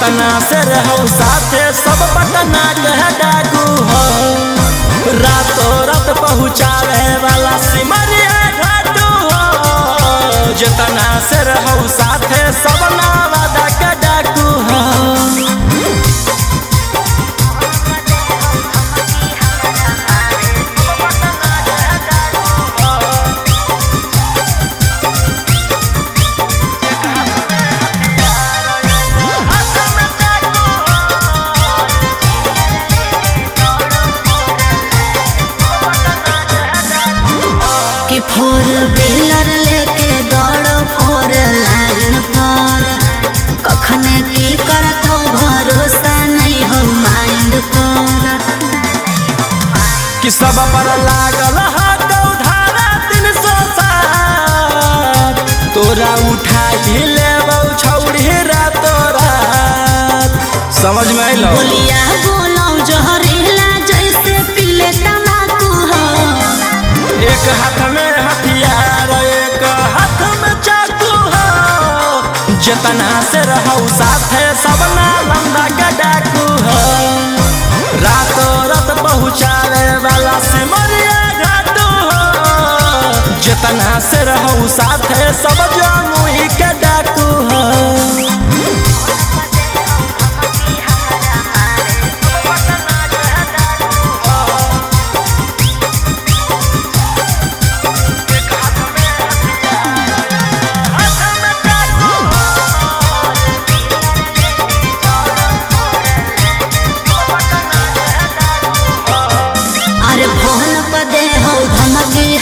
जेतना से रहू साथे सब पटना के डाकू हो। रातों रात पहुँचावे वाला सिमरिया घाटू हो। जेतना से रहू साथे सब नवादा के डाकू हो। फोर व्हीलर लेके दौड़ो फोर लाइन पर, कखने की करत हो भरोसा नहीं हो माइंड पर। कि सब पर लागल धारा 360, तोरा उठा ही लेबौ छौड़ी रातो रात। समझ में आइलो? बोलिया बोलो जहरीला जैसे पीले तम्बाकू हो। एक हाथ में हथियार एक हाथ में चाकू हो। जेतना से रहू साथे सब नालंदा के डाकू हो। रातों रात पहुँचावे वाला सिमरिया घाटू हो। जेतना से रहू साथे सब जमुई के डाकू हो।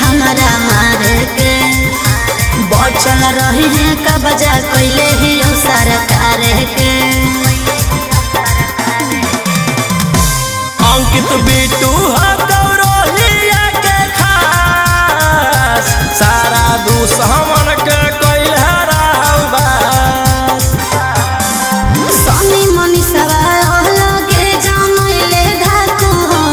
हमारा मारे के बचल रही है का बजा कैले ही सरकार के। अंकित बिटू गौरवलिया के खास, सारा दुश्मन के कैल बस। सनी मनी सवाल के जमैले धाकू हो।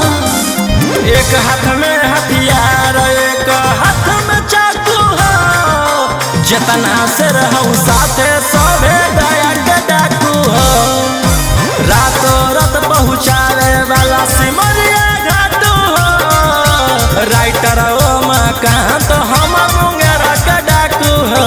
एक हाथ में हथियार एक हाथ में चाकू हो। जेतना से रहू साथे सभे दया के डाकू हो। रातों रात पहुँचावे वाला सिमरिया घाटू हो। राइटर ओमाकांत हम मुंगेरा के डाकू हो।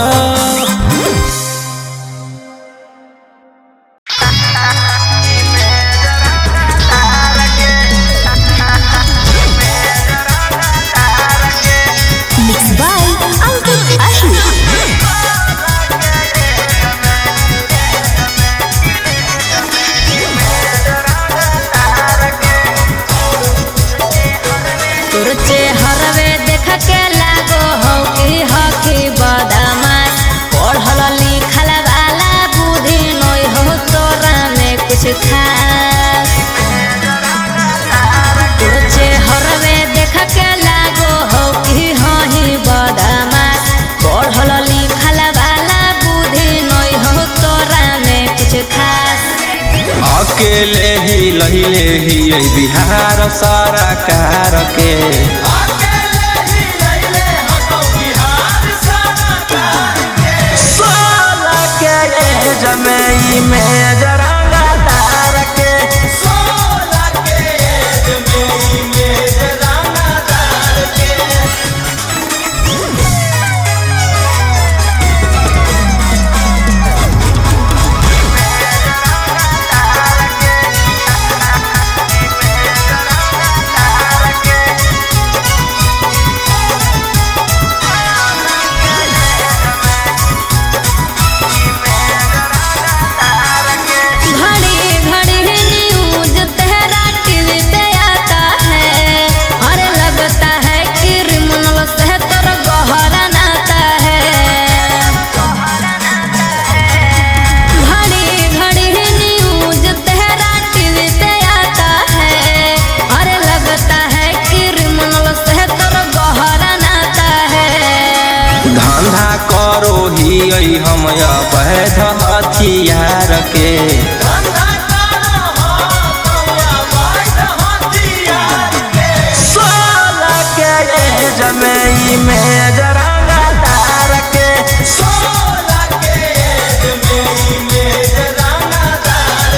हरवे देख के लागो हो कि हकी बदमाश, पढ़ल लिखल वाला बुद्धि नहीं हो तोरा में कुछ खास। तुझे हरवे देख के लागो हो कि हही बदमाश, पढ़ल लिखल वाला बुद्धि नहीं हो तोरा में कुछ खास। अकेले ही लहिले ही बिहार सरकार के। सोलह के जमई में जरंगा तार के। 16 के जमई में जरंगा तार के। हम अवैध हथियार के। सोलह के जमई में जरंगा तार के। 16 के जमई में जरंगा तार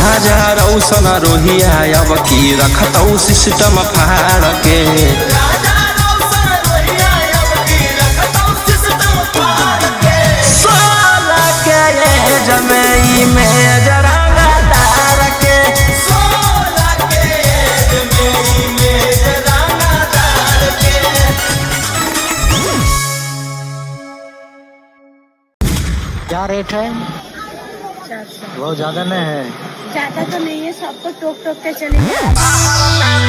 राजा रौशन रोहिया अब की रखतौ सिस्टम फाड़ के सोलह के एज में जरांगा तार के क्या रेट है? 400। बहुत ज्यादा नहीं है? ज्यादा तो नहीं है, सबको टोक टोक के चलेंगे।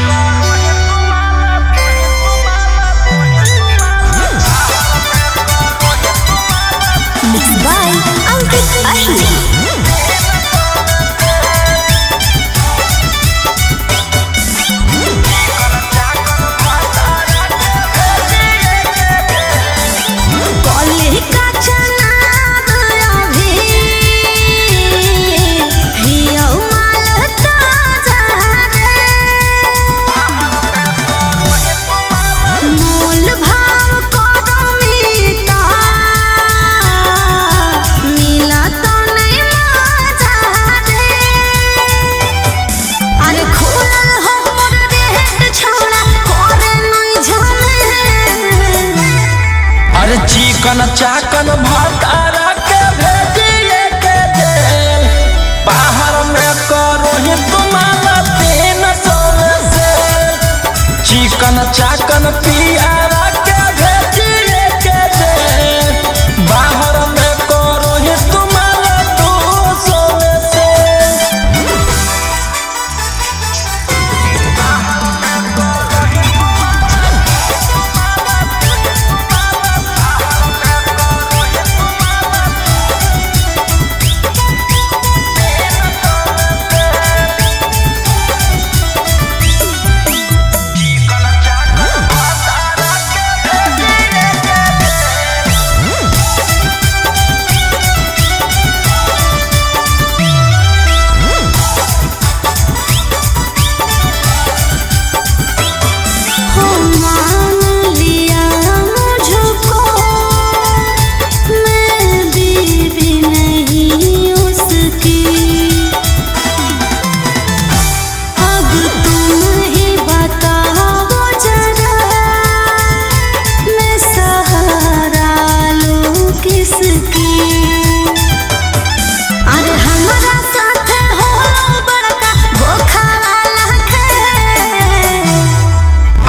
Mixed by Ankit Ahli. चिकन चाकन भतारा के भेजिए के जेल बाहर में करो ही तुम्हारा 300 से चिकन चाकन पियारा के भेजिए के जेल बाहर में करो ही तुम्हारा 200 से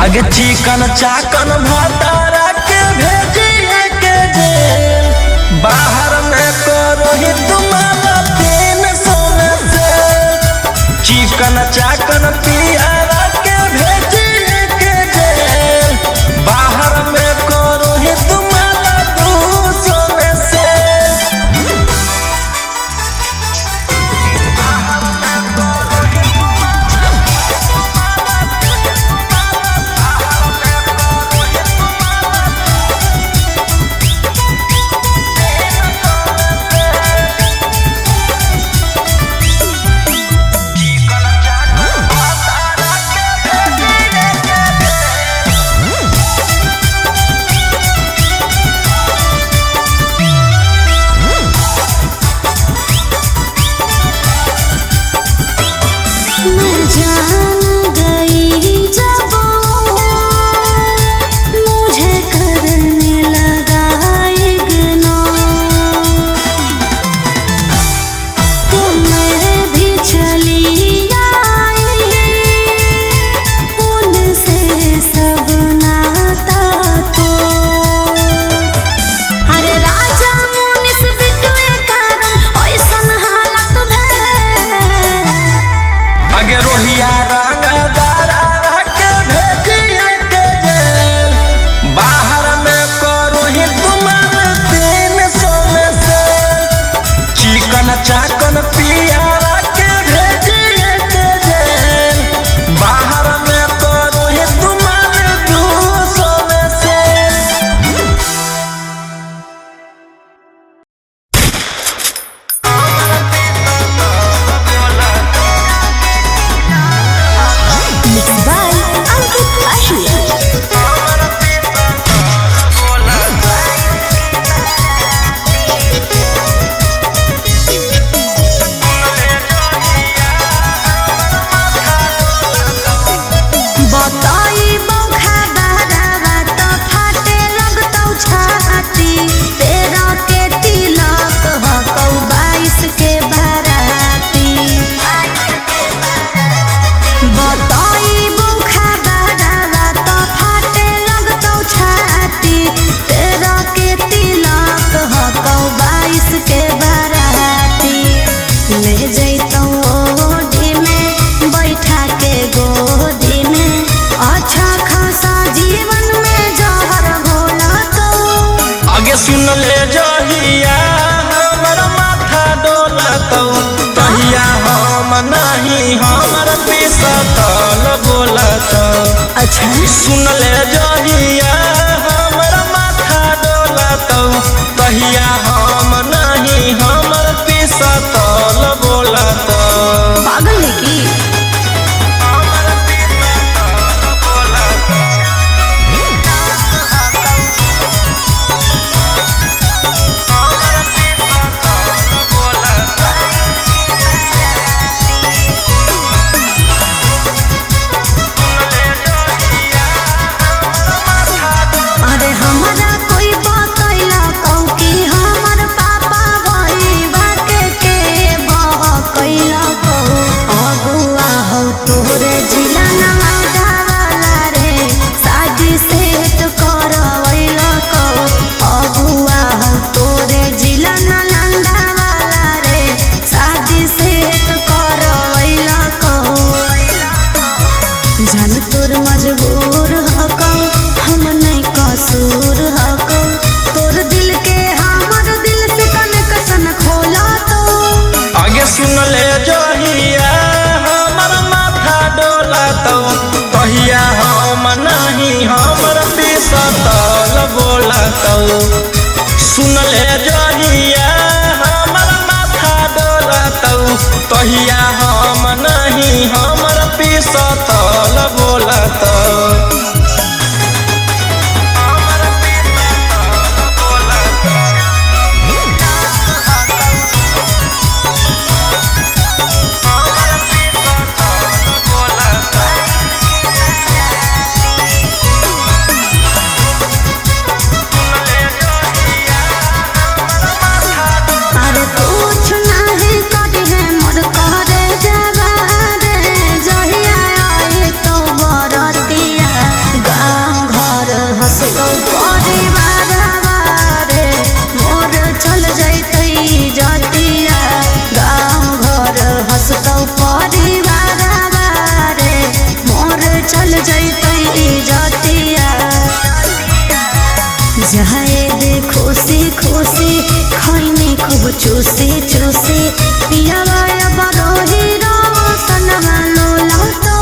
आगे चिकन चाकन भतारा के भेजिए के जेल बाहर में करो ही तुम्हारा 300 से चिकन चाकन पियारा के भेजिए के जेल बाहर में करो ही तुम्हारा 200 से चाकन पियारा के भेजिए के जेल बाहर में करो ही तुम्हारे 200 से Mixed by Ankit Ahli. बोलतौ तहिया हम नहीं हमर पिसतल बोलतौ। अच्छा सुन ले जहिया हमर माथा डोलतौ तहिया हम नहीं हमर पिसतल बोलतौ। पागल है की मजबूर हको हम नहीं कसूर हको तोर दिल के हमर दिल से कनेक्शन खोला तो आगे सुन ले जहिया हमर माथा डोलतौ तहिया हम नहीं हमर पिसतल बोलतौ। सुन ले जहिया हमर माथा डोलतौ तहिया हम नहीं हमर पिसतल बोलतौ। चूसी चूसी पियावा बरोही रोशन मानो तो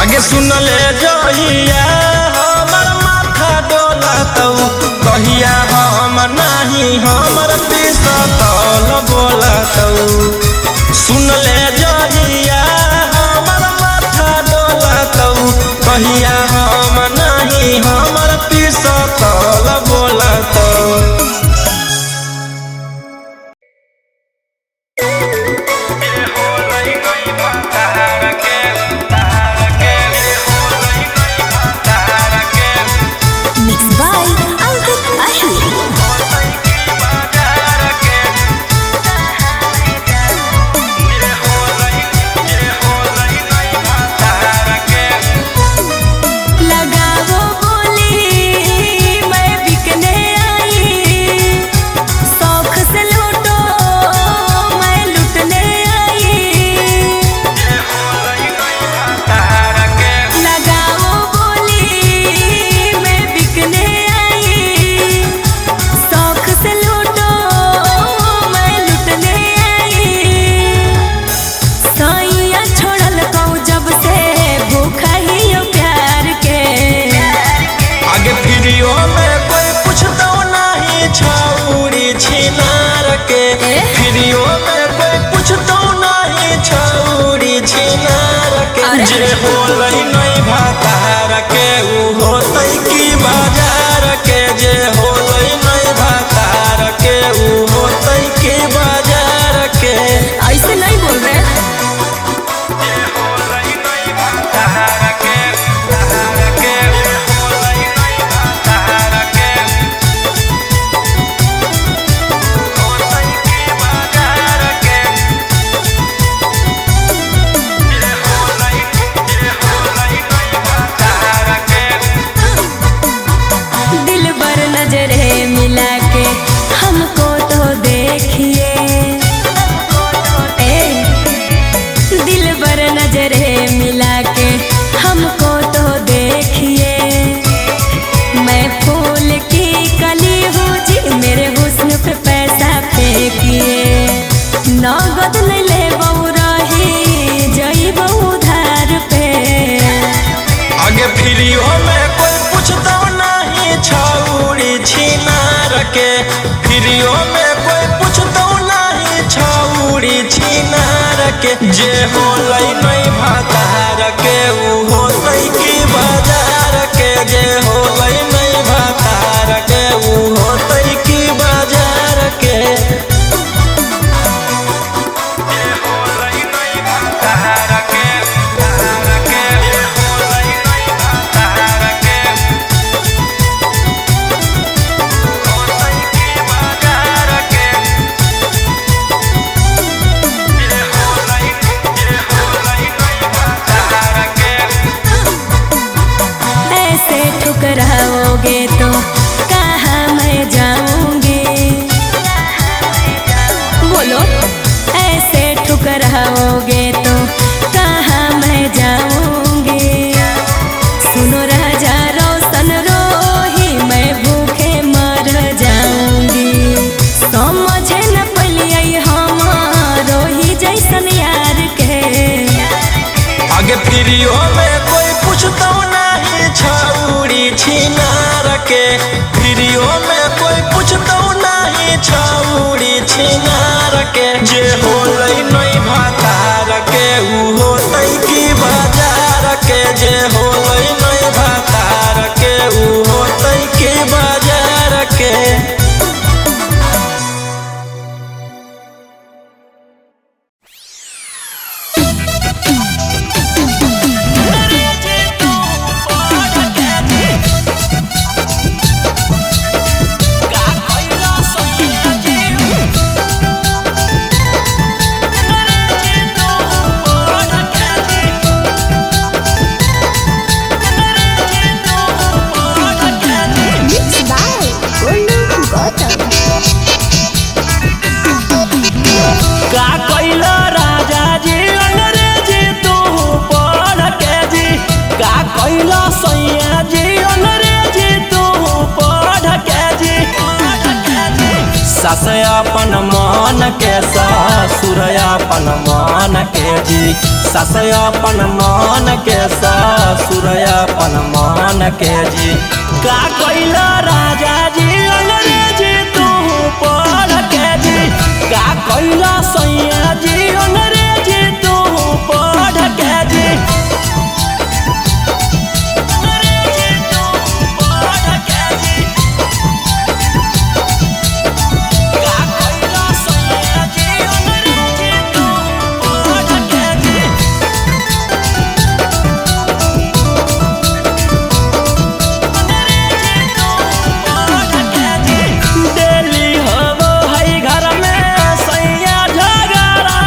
आगे सुन ले जहिया हमर माथा डोलतौ तहिया हम नहीं हमर पिसतल बोलतौ। सुन ले जहिया हमर माथा डोलतौ तहिया हम नहीं हमर पिसतल बोलतौ। जे होलै नहीं भातार के उ होतै की बाजार के। जे होलै नहीं भातार के उ होतै की बाजार के। ऐसे नहीं बोल रहे बदल ले रही जइब उधार पे। आगे फ्रियो में कोई पूछता नहीं छौड़ी छिनार के, फ्रियो में कोई पूछता नहीं छौड़ी छिनार के। जे होलै नहीं भातार के ऊ होतै की बाजार के, जे होलै नहीं भातार के ऊ होतै की बाजार के। ऐसे ठुकराओगे तो कहाँ मैं जाऊंगी, बोलो ऐसे ठुकराओगे तो कहाँ मैं जाऊंगी। सुनो राजा रोशन रोही मैं भूखे मर जाऊंगी। समझे न पलिए हम रोही जैसन यार के। आगे फ्रियो में कोई पूछता नहीं छौड़ी छिनार के, फ्रियो में कोई पूछता नहीं छौड़ी छिनार के। जे होलै नहीं भातार के ऊ होतै की बाजार के, जे होलै नहीं भातार के ऊ होतै की बाजार के। का कइला राजा जी अंग्रेजी तू पढ़ के जी, का कइला सैया जी अंग्रेजी तू पढ़ के जी। सास अपन मन के ससुर अपन मन के जी, सास अपन मन के ससुर अपन मन के जी। का कइला राजा जी अंग्रेजी तू पढ़ के जी, का कइला सैया जी अंग्रेजी तू पढ़ के जी। अंग्रेजी तू पढ़ के जी, का कइला सैया जी अंग्रेजी तू पढ़ के जी। डेली होबो है घर में सैया झगड़ा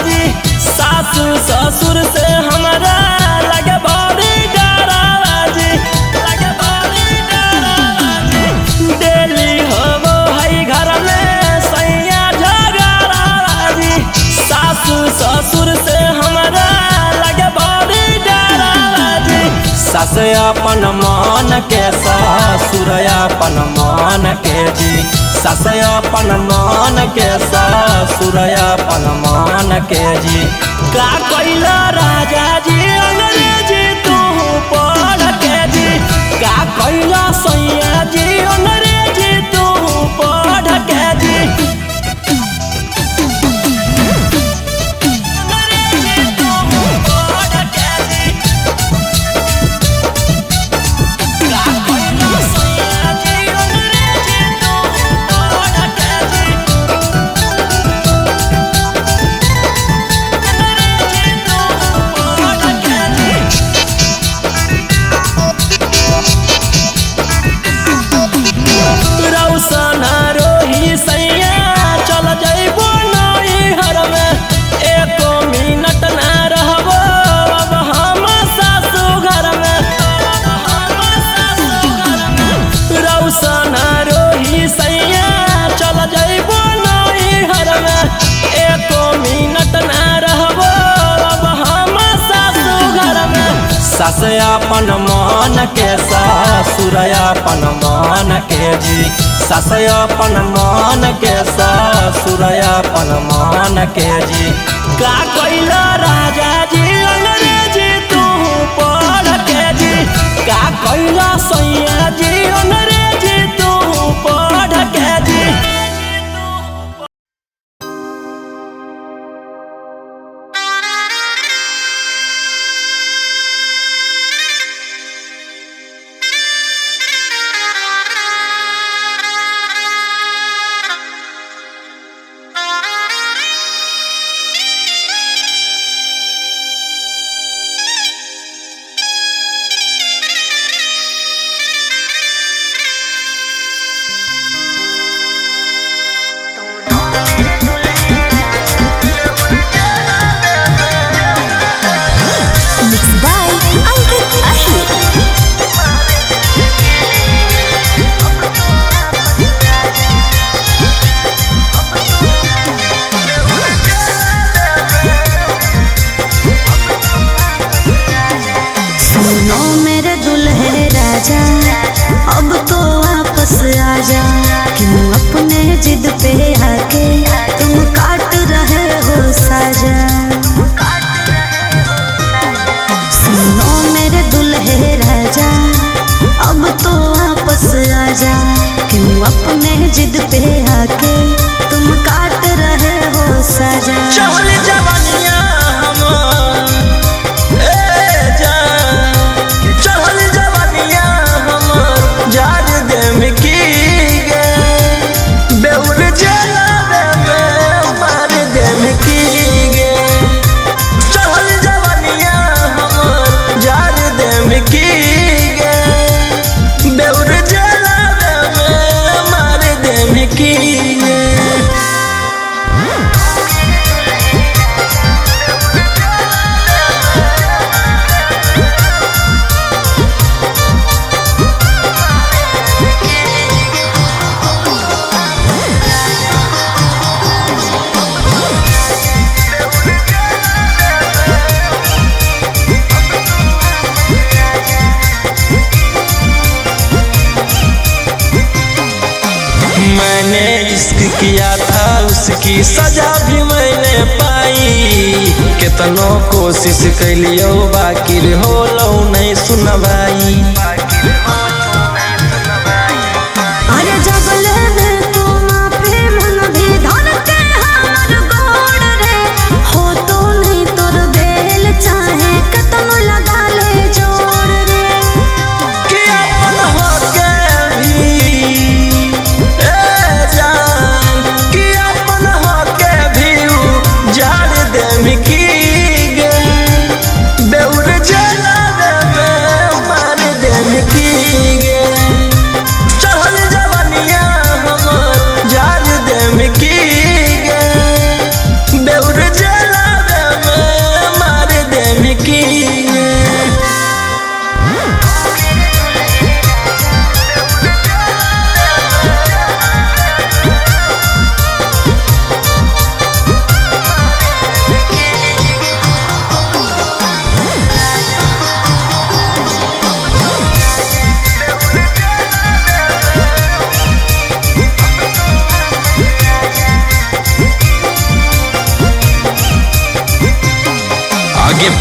जी, सासू ससुर से हमारा लगे बड़ी डरा जी, लगे बड़ी डरा जी। डेली होबो है घर में सैया झगड़ा जी, सासू ससुर से हमारा लगे बड़ी डरा जी। सास अपन मन के ससुर अपन मन के जी, सास अपन मन के ससुर अपन मन के जी। का कइला राजा जी अंग्रेजी तू पढ़ के जी, का कइला सैया जी अंग्रेजी तू पढ़ के जी। अंग्रेजी तू पढ़ के जी, का कइला सैया जी अंग्रेजी तू पढ़ के जी। अंग्रेजी तू पढ़ के जी। रौशन रोही सैया चल जइबो नैहर में, एको मिनट ना रहबो अब हम सासू घर में। रौशन रोही सैया चल जइबो नैहर में, एको मिनट ना रहबो अब हम सासू घर में। सास अपन मन मन के ससुर अपन मन के जी सास अपन मन के ससुर अपन मन के जी का कैला राजा जी अंग्रेजी तू पढ़ के जी का कैला सैया जी अंग्रेजी तू पढ़ के जी। अब तो वापस आजा क्यों अपने जिद पे आके तुम काट रहे हो साजा। सुनो मेरे दुल्हे राजा अब तो वापस आजा क्यों अपने जिद पे आके तुम काट रहे हो साजा। चढ़ल जवानिया किया था उसकी सजा भी मैंने पाई कितनो कोशिश कैलियो बाकी हो लो नहीं सुनवाई। अरे जबले में तू माफी मन भी धन के हमर गोड़ रे हो तो नहीं तोर बेल चाहे कितनो लगा ले जोड़ रे कि अपन हो के भी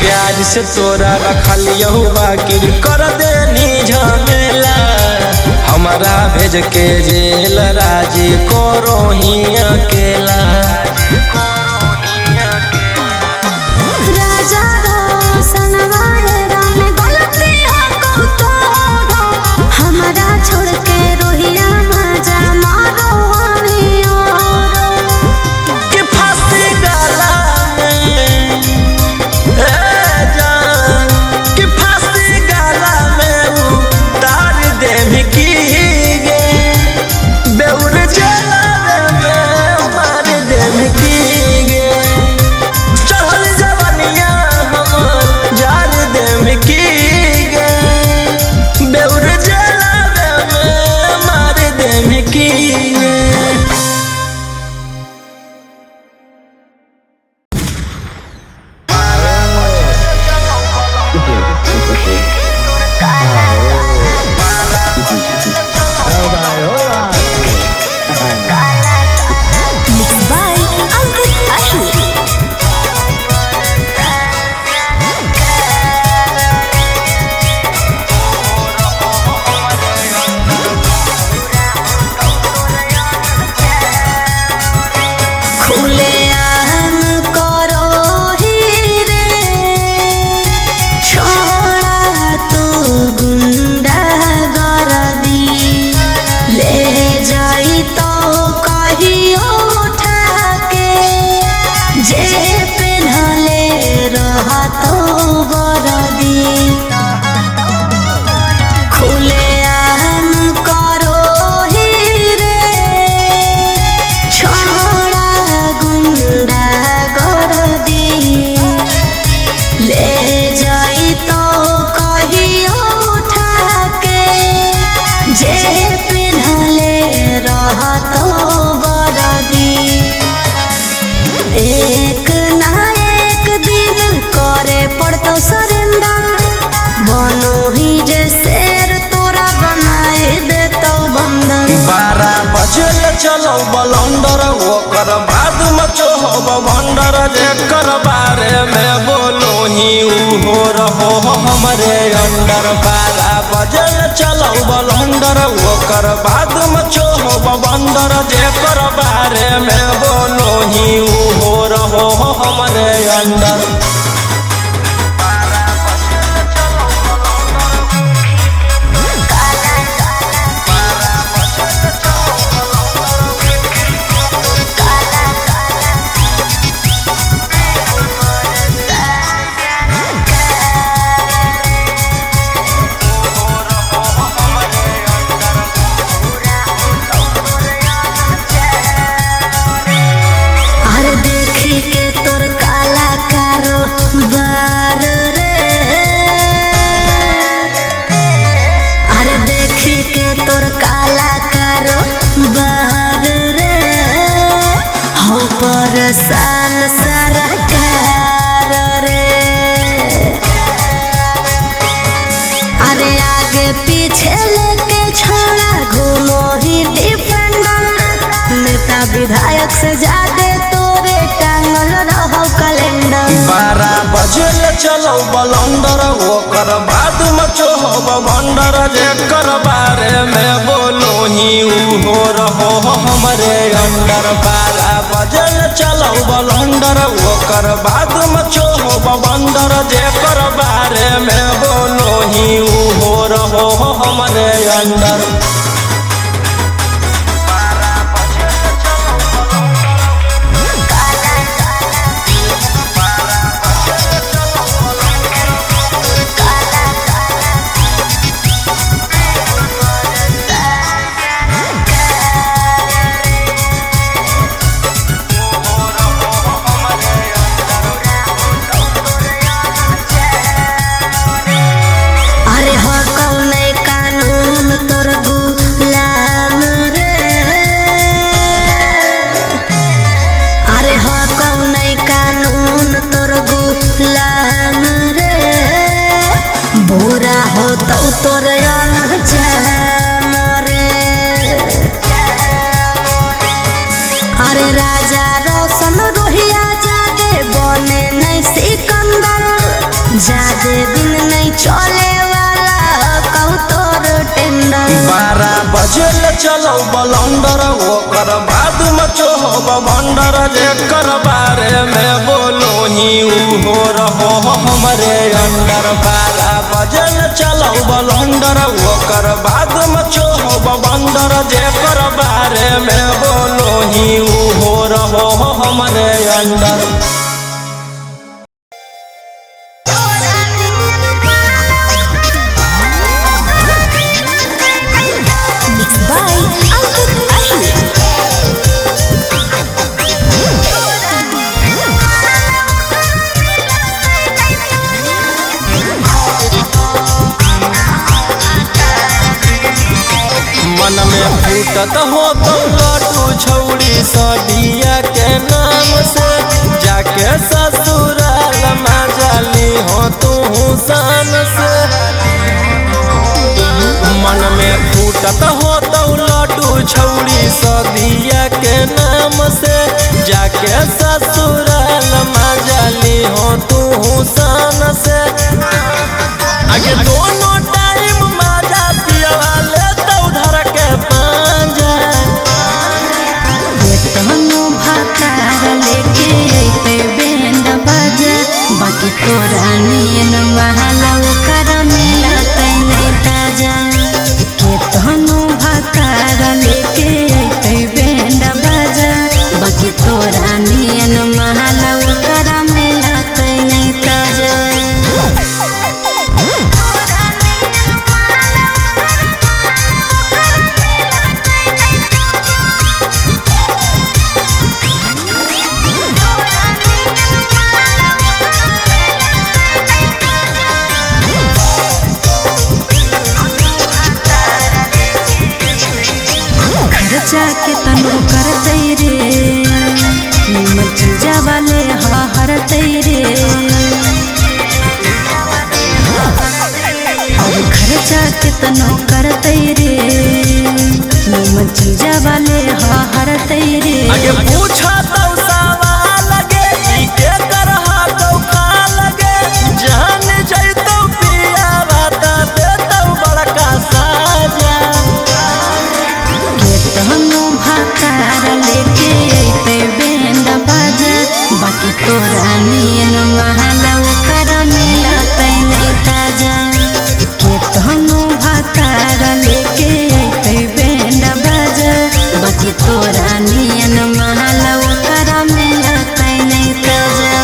प्यार से तोरा रखलियो बाकी कर देनी झमेला हमारा भेज के जेल राजी करो ही अकेला। राजा हमारा छोड़ के रोहिया मजा मारो कि फांसी गला में कि फांसी गला में उतार दे की गे बेउर जला में मार दे हमरे अंडर 12 बजल चलो बलंडर ओकर बाद मचो हो बंदर जेकर बारे में बोलो ही हो रहो हमरे अंडर। साल सरकार रे अरे आगे पीछे लेके छोड़ा घूमो ही डिफेंडर नेता विधायक से ज्यादा तोरे टांगल रहो कैलेंडर। 12 बजल चलो बलंडर ओकर बाद मचो हो बंडर जेकर बारे में बोलो ही हो रहो हमरे अंडर। 12 बजल चलो बलंडर ओकर बाद मचो हो बंडर जेकर बारे में बोलो ही हो रहो हमरे अंडर। तोर अरे राजा रोशन रोहिया जादे बने नहीं सिकंदर जादे दिन नहीं चले वाला कहू तोर टेंडर। 12 बजल चलो बलंडर ओकर बाद मचो हो बंडर जेकर बारे में बोलो ही हो रहो हमरे अंडर। 12 बजल चलो बलंडर ओकर बाद मचो हो बंडर जेकर बारे में बोलो ही हो रहो हमरे अंडर। मन में फूटत हो तो लटू छौड़ी सदिया के नाम से जाके ससुराल मजाली हो तू शान से। मन में फूटत हो तो लटू छौड़ी सदिया के नाम से जाके ससुराल मजाली हो तू शान से। आगे दोनों टाइम मजा पिया ले बाकी तोरा नियन महलव कर मिलते नहीं ताजा के तहनु भकार लेके अइते बैंड बाजा बाकी तोरा नियन महलव कर मिलते नहीं ताजा। जाके तनु कर रे मचूजा वाले हर रे और घर जाके तनु कर रे मचूजा वाले हर रे। आगे पूछा तो सवाल लगे के तरह तो खा लगे जान जाई तो पिया नियन महलव कर मिलतै नहीं ताजा के तहनु भातार लेके अइतै बैंड बाजा बाकी तोरा नियन महलव कर मिलतै नहीं ताजा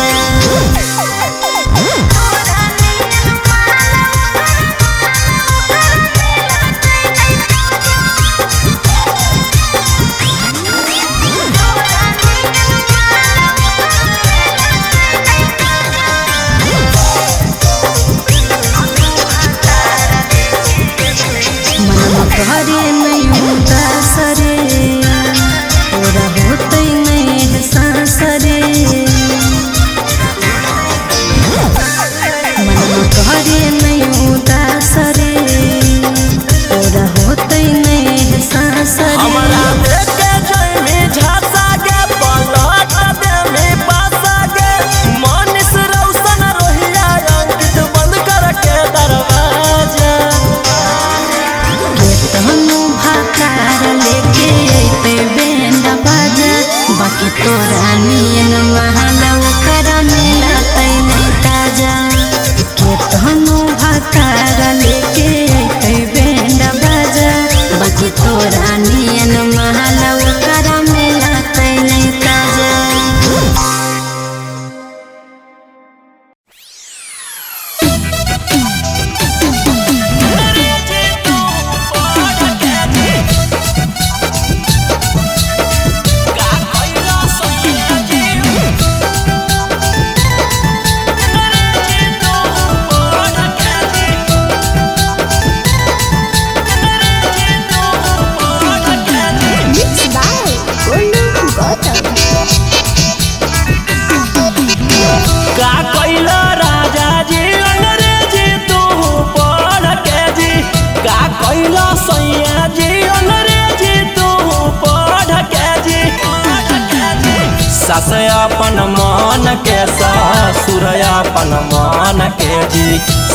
घरे नहीं दासरे तोरा होतै नहीं सासरे मन घरे नहीं दासरे तोरा होतै नहीं सासरे हमरा देख के जइमी झांसा के पलट देमी पासा के मनीष रौशन रोहिया अंकित बंद कर के दरवाजा तहनु भातार लेके अइतै बैंड बाजा बाकी तोरा नियन महलव कर मिलतै नहीं ताजा के तहनु भातार लेके अइतै बैंड बाजा बाकी तोरा नियन महलव कर मिलतै नहीं ताजा का कइला राजा जी अंग्रेजी तू पढ़ के जी का कइला सैया जी अंग्रेजी तू पढ़ के जी सास अपन मन के ससुर अपन मन के जी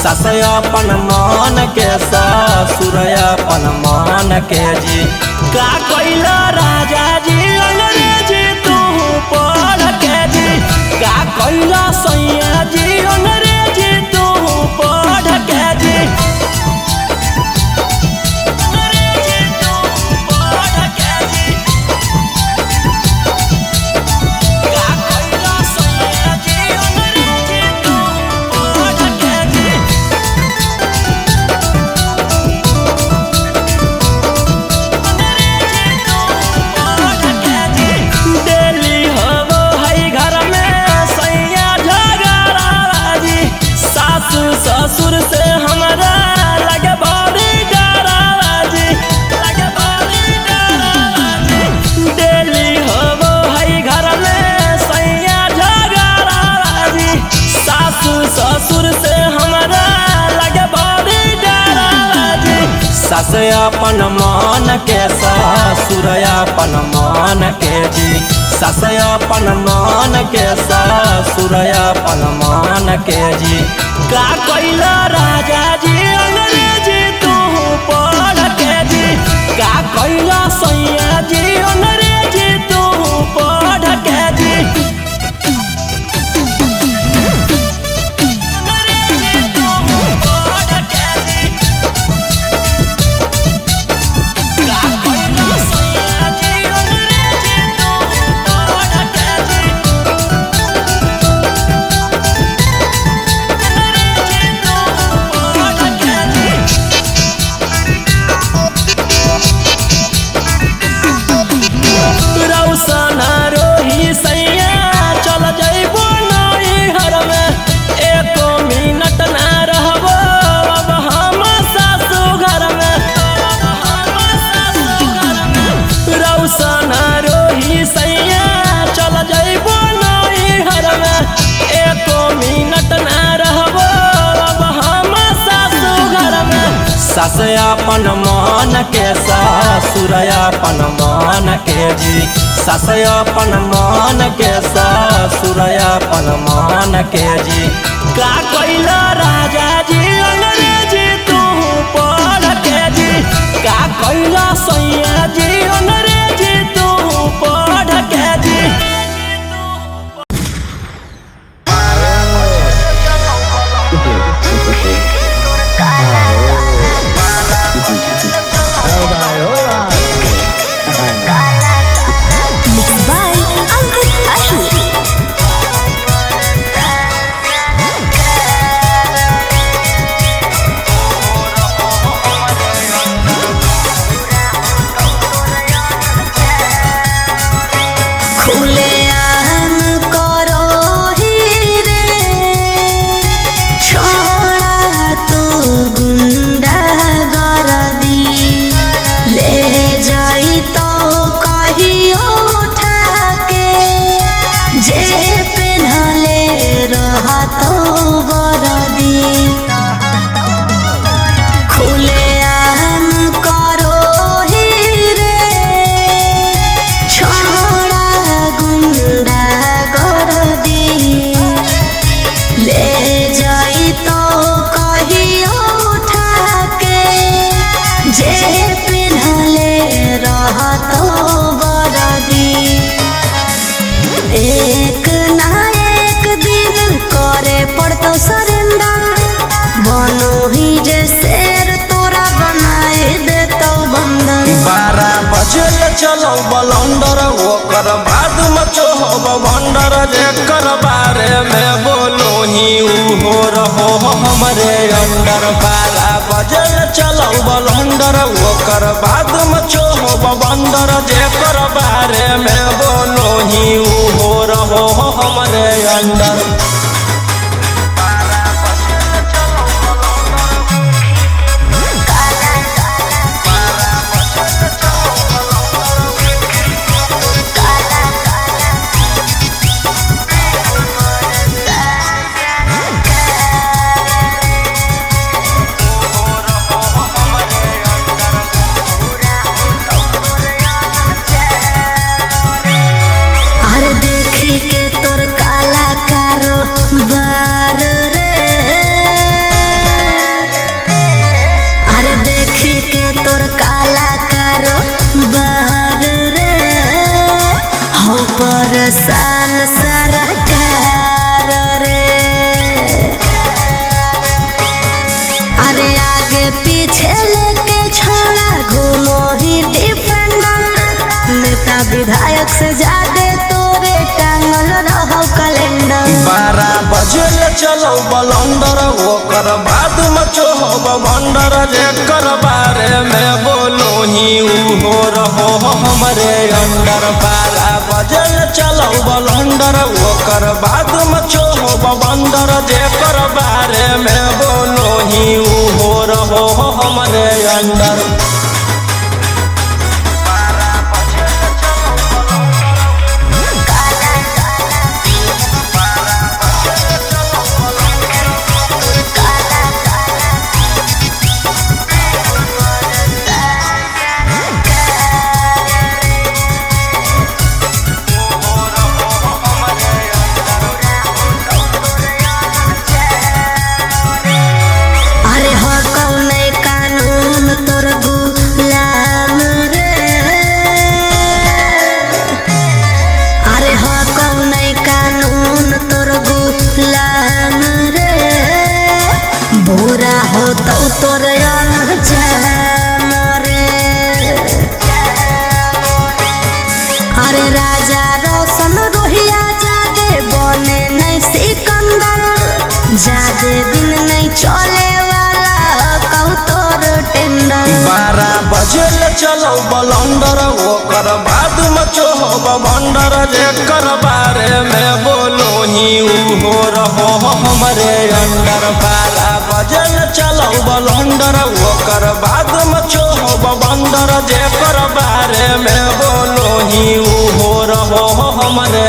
सास अपन मन के ससुर अपन मन के जी का कइला राजा जी अंग्रेजी तू पढ़ के जी का कइला सैया जी अंग्रेजी तू पढ़ के जी अंग्रेजी तू पढ़ के जी का कइला सैया जी अंग्रेजी तू पढ़ के जी डेली हवो है घर में सैया झगड़ाबाजी सासू ससुर से हमरा लगे बड़ी डराबाजी लगे बड़ी डराबाजी डेली हवो है घर में सैया झगड़ाबाजी सासू ससुर से हमरा लगे बड़ी डराबाजी सास अपन मन के ससुर अपन मन के जी सास अपन मन के ससुर अपन मन के जी का कइला राजा जी अंग्रेजी तू पढ़ के जी का कइला सैया जी अंग्रेजी तू पढ़ के जी अंग्रेजी तू पढ़ के जी का कइला सैया जी अंग्रेजी तू पढ़ के जी अंग्रेजी तू पढ़ के जी रौशन रोही सैया चल जइबो नैहर में एको मिनट ना रहबो अब हम सासू घर में रौशन रोही सैया चल जइबो नैहर में एको मिनट ना रहबो अब हम सासू घर में सास अपन मन के ससुर अपन मन के जी सास अपन मन के ससुर अपन मन के जी का कइला राजा जी अंग्रेजी तू पढ़ के जी का कइला सैया जी अंग्रेजी तू पढ़ के जी जेकर बारे में बोलो ही हो रहो हमरे अंडर। 12 बजे चलो बलंडर ओकर बाद मचो बंदर जेकर बारे में बोलो ही हो रहो हमरे अंडर। सान सरकार रे अरे आगे पीछे लेके छोड़ा घूमो ही डिफेंडर। नेता विधायक से ज्यादा तोरे टांगल रहो कैलेंडर। 12 बजे चलो बलंडर ओकर बाद मचो बंदर जेकर बारे में बोलो ही हो रहो हमरे अंडर। 12 बजे चलो बलंडर ओकर बाद मचो बंदर जेकर बारे में बोलो ही हो रहो हमरे अंडर। बुरा हो तो तोर अरे राजा रोशन रोहिया जादे बने नहीं सिकंदर। जादे दिन नहीं चले वाला कहू तोर टेंडर। 12 बजे चलो बलंडर ओकर बाद मचो बंदर जेकर बारे में बोलो ही हो रहो हमरे अंडर। 12 बजे चलो बलंडर ओकर बाद मचो बंदर जेकर बारे में बोलो ही हो रहो हमरे